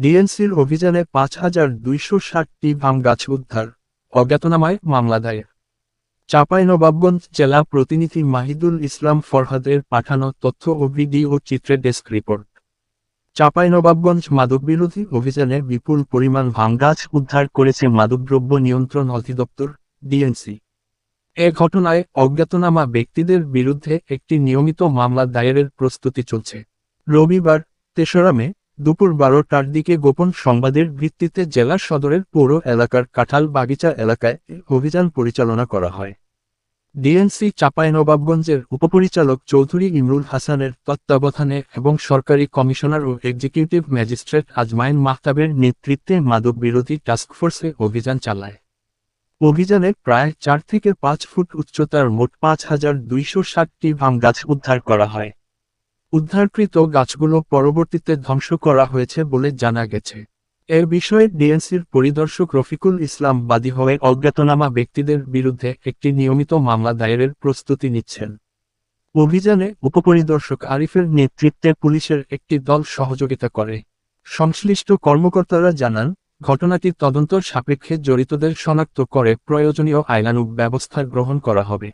ডিএনসির অভিযানে ৫,২৬০টি আম গাছ উদ্ধার, অজ্ঞাতনামায় মামলা দায়ের। চাঁপাইনবাবগঞ্জ জেলা প্রতিনিধি মাহিদুল ইসলাম ফরহাদের পাঠানো তথ্য ও ভিডিও চিত্রে ডেস্ক রিপোর্ট। চাঁপাইনবাবগঞ্জ মাদকবিরোধী অভিযানে বিপুল পরিমাণ ভাঙ গাছ উদ্ধার করেছে মাদকদ্রব্য নিয়ন্ত্রণ অধিদপ্তর ডিএনসি। এ ঘটনায় অজ্ঞাতনামা ব্যক্তিদের বিরুদ্ধে একটি নিয়মিত মামলা দায়েরের প্রস্তুতি চলছে। রবিবার ৩রা মে দুপুর ১২টার দিকে গোপন সংবাদের ভিত্তিতে জেলা সদরের পৌর এলাকার কাঁঠাল বাগিচা এলাকায় অভিযান পরিচালনা করা হয়। ডিএনসি চাঁপাইনবাবগঞ্জের উপপরিচালক চৌধুরী ইমরুল হাসানের তত্ত্বাবধানে এবং সরকারি কমিশনার ও এক্সিকিউটিভ ম্যাজিস্ট্রেট আজমাইন মাহতাবের নেতৃত্বে মাদক বিরোধী টাস্কফোর্সে অভিযান চালায়। অভিযানে প্রায় ৪ থেকে ৫ ফুট উচ্চতার মোট ৫,২৬০টি আম গাছ উদ্ধার করা হয়। উদ্ধারকৃত গাছগুলো পরবর্তীতে ধ্বংস করা হয়েছে বলে জানা গেছে। এ বিষয়ে ডিএনসির পরিদর্শক রফিকুল ইসলাম বাদী হয়ে অজ্ঞাতনামা ব্যক্তিদের বিরুদ্ধে একটি নিয়মিত মামলা দায়েরের প্রস্তুতি নিচ্ছেন। অভিযানে উপপরিদর্শক আরিফের নেতৃত্বে পুলিশের একটি দল সহযোগিতা করে। সংশ্লিষ্ট কর্মকর্তারা জানান, ঘটনাটির তদন্ত সাপেক্ষে জড়িতদের শনাক্ত করে প্রয়োজনীয় আইনানুগ ব্যবস্থা গ্রহণ করা হবে।